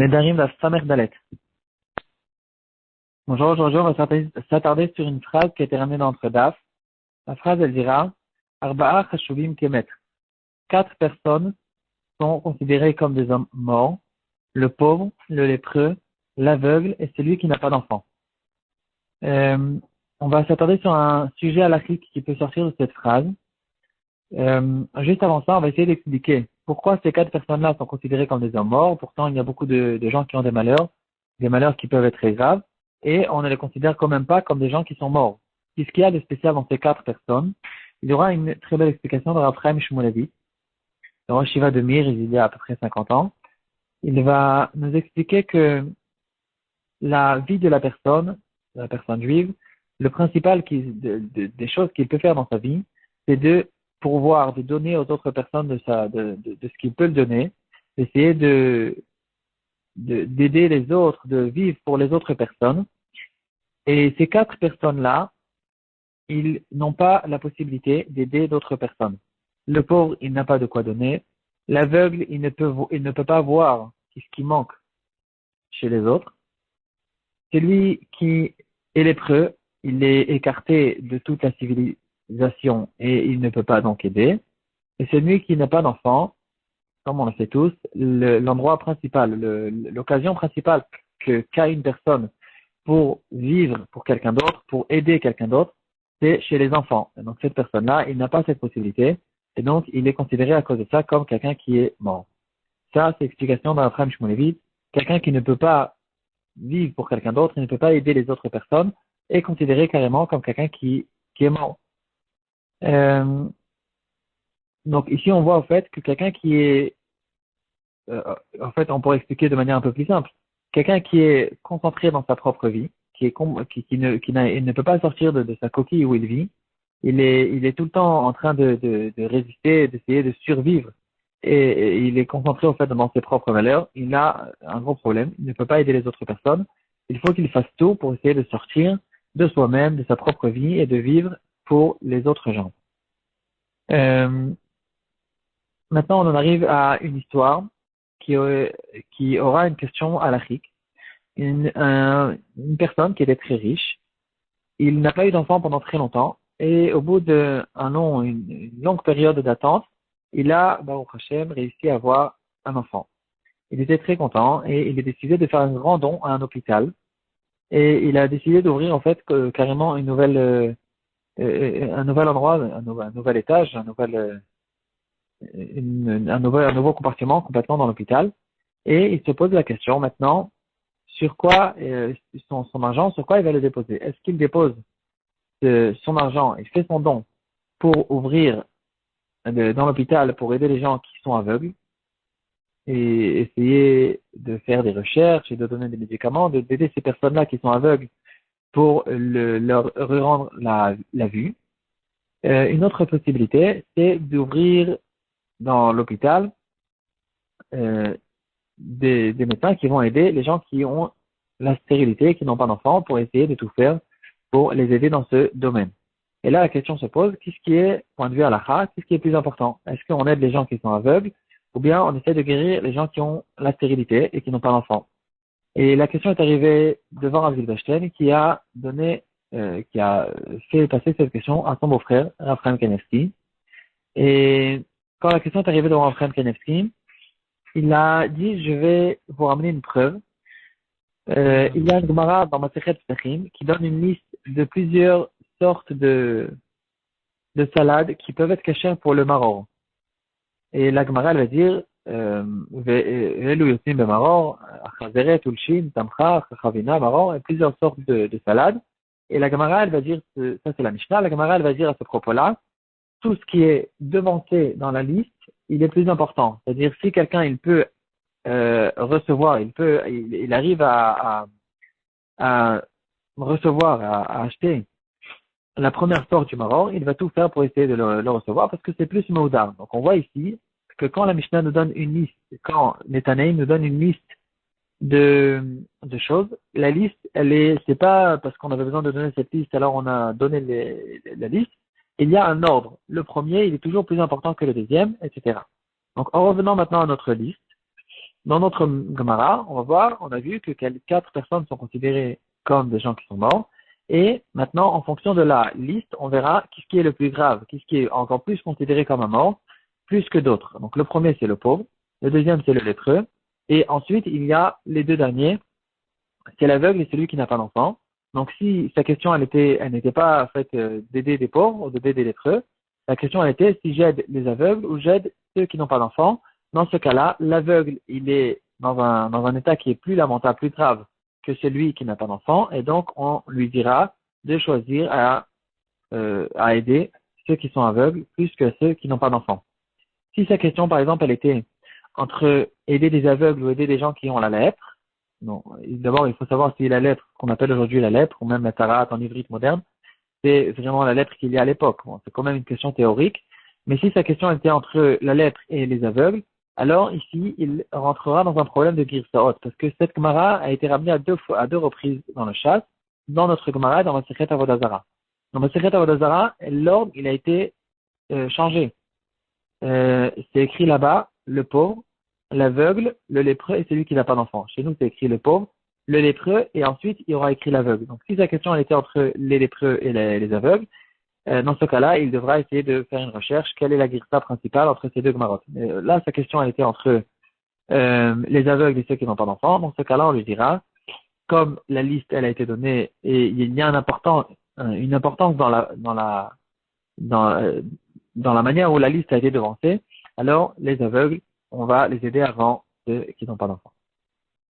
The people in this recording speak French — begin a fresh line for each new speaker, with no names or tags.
Nedarim la Samer Dalet. Bonjour, aujourd'hui on va s'attarder sur une phrase qui a été ramenée dans notre DAF. La phrase elle dira Arba'a Chashuvim Kemet. 4 personnes sont considérées comme des hommes morts, le pauvre, le lépreux, l'aveugle et celui qui n'a pas d'enfant. On va s'attarder sur un sujet halachique qui peut sortir de cette phrase. Juste avant ça, on va essayer d'expliquer pourquoi ces 4 personnes-là sont considérées comme des hommes morts. Pourtant, il y a beaucoup de gens qui ont des malheurs qui peuvent être très graves, et on ne les considère quand même pas comme des gens qui sont morts. Qu'est-ce qu'il y a de spécial dans ces 4 personnes? Il y aura une très belle explication de Rav Chaim Shmulevitz, le Rosh Yeshiva de Mir, il y a à peu près 50 ans. Il va nous expliquer que la vie de la personne juive, le principal des choses qu'il peut faire dans sa vie, c'est de pourvoir, de donner aux autres personnes de ce qu'il peut le donner, d'essayer d'aider les autres, de vivre pour les autres personnes. Et ces 4 personnes-là, ils n'ont pas la possibilité d'aider d'autres personnes. Le pauvre, il n'a pas de quoi donner. L'aveugle, il ne peut pas voir ce qui manque chez les autres. Celui qui est lépreux, il est écarté de toute la civilisation et il ne peut pas donc aider. Et celui qui n'a pas d'enfant, comme on le sait tous, l'endroit principal, l'occasion principale qu'a une personne pour vivre pour quelqu'un d'autre, pour aider quelqu'un d'autre, c'est chez les enfants. Et donc cette personne-là, il n'a pas cette possibilité, et donc il est considéré à cause de ça comme quelqu'un qui est mort. Ça, c'est l'explication d'un Rav Chaim Shmulevitz. Quelqu'un qui ne peut pas vivre pour quelqu'un d'autre, il ne peut pas aider les autres personnes, est considéré carrément comme quelqu'un qui est mort. Donc ici, on voit au fait que quelqu'un qui est, en fait, on pourrait expliquer de manière un peu plus simple. Quelqu'un qui est concentré dans sa propre vie, il ne peut pas sortir de sa coquille où il vit. Il est tout le temps en train de résister, d'essayer de survivre. Et il est concentré au fait dans ses propres valeurs. Il a un gros problème. Il ne peut pas aider les autres personnes. Il faut qu'il fasse tout pour essayer de sortir de soi-même, de sa propre vie et de vivre pour les autres gens. Maintenant, on en arrive à une histoire qui aura une question halachique. Une personne qui était très riche, il n'a pas eu d'enfant pendant très longtemps, et au bout d'une longue période d'attente, il a, Baruch Hashem, réussi à avoir un enfant. Il était très content, et il a décidé de faire un grand don à un hôpital, et il a décidé d'ouvrir en fait carrément un nouvel endroit, un nouvel étage, un nouveau compartiment complètement dans l'hôpital, et il se pose la question maintenant, sur quoi son argent, sur quoi il va le déposer. Est-ce qu'il dépose son argent, il fait son don pour ouvrir dans l'hôpital pour aider les gens qui sont aveugles et essayer de faire des recherches et de donner des médicaments, d'aider ces personnes-là qui sont aveugles pour leur rendre la vue. Une autre possibilité, c'est d'ouvrir dans l'hôpital des médecins qui vont aider les gens qui ont la stérilité, qui n'ont pas d'enfants, pour essayer de tout faire pour les aider dans ce domaine. Et là, la question se pose, qu'est-ce qui est, point de vue halakha, qu'est-ce qui est plus important? Est-ce qu'on aide les gens qui sont aveugles, ou bien on essaie de guérir les gens qui ont la stérilité et qui n'ont pas d'enfants? Et la question est arrivée devant Rav Zilberstein, qui a fait passer cette question à son beau-frère, Rav Chaim Kanevsky. Et quand la question est arrivée devant Rav Chaim Kanevsky, il a dit, je vais vous ramener une preuve. Il y a une Gemara dans Masechet Pesachim qui donne une liste de plusieurs sortes de salades qui peuvent être cachées pour le maror. Et la Gemara, elle va dire, Velu Yosim Bemaror, Achazeret, Ulshin, Tamcha, Chachavina, Maror, et plusieurs sortes de salades. Et la Gemara, elle va dire, ça c'est la Mishnah, la Gemara, elle va dire à ce propos-là, tout ce qui est devancé dans la liste, il est plus important. C'est-à-dire, si quelqu'un, il peut recevoir, il arrive à recevoir, à acheter la première sorte du maror, il va tout faire pour essayer de le recevoir parce que c'est plus maudar. Donc on voit ici que quand la Mishnah nous donne une liste, quand Netanaïm nous donne une liste de choses, la liste, c'est pas parce qu'on avait besoin de donner cette liste, alors on a donné la liste. Il y a un ordre. Le premier, il est toujours plus important que le deuxième, etc. Donc en revenant maintenant à notre liste, Dans notre Gemara, on va voir, on a vu que 4 personnes sont considérées comme des gens qui sont morts. Et maintenant, en fonction de la liste, on verra qu'est-ce qui est le plus grave, qu'est-ce qui est encore plus considéré comme un mort, plus que d'autres. Donc le premier, c'est le pauvre. Le deuxième, c'est le lépreux. Et ensuite, il y a les deux derniers, c'est l'aveugle et celui qui n'a pas d'enfant. Donc si sa question, elle n'était pas faite d'aider des pauvres ou d'aider des lépreux, la question elle était si j'aide les aveugles ou j'aide ceux qui n'ont pas d'enfant. Dans ce cas-là, l'aveugle, il est dans un état qui est plus lamentable, plus grave que celui qui n'a pas d'enfant, et donc on lui dira de choisir à aider ceux qui sont aveugles plus que ceux qui n'ont pas d'enfant. Si sa question, par exemple, elle était entre aider des aveugles ou aider des gens qui ont la lèpre, non, d'abord, il faut savoir si la lèpre, qu'on appelle aujourd'hui la lèpre, ou même la tarate en ivrite moderne, c'est vraiment la lèpre qu'il y a à l'époque. Bon, c'est quand même une question théorique. Mais si sa question était entre la lèpre et les aveugles, alors ici, il rentrera dans un problème de Girsaot, parce que cette Gemara a été ramenée à deux reprises dans le chasse, dans notre Gemara, dans la Secret Avodazara. Dans la Secret Avodazara, l'ordre, il a été changé. C'est écrit là-bas, le pauvre, l'aveugle, le lépreux et celui qui n'a pas d'enfant. Chez nous, c'est écrit le pauvre, le lépreux, et ensuite, il y aura écrit l'aveugle. Donc, si sa question elle était entre les lépreux et les aveugles, dans ce cas-là, il devra essayer de faire une recherche. Quelle est la girsa principale entre ces deux gmarotes? Là, sa question elle était entre les aveugles et ceux qui n'ont pas d'enfant. Dans ce cas-là, on lui dira, comme la liste elle a été donnée et il y a une importance dans, euh, dans la manière où la liste a été devancée, alors les aveugles, on va les aider avant ceux qui n'ont pas d'enfants.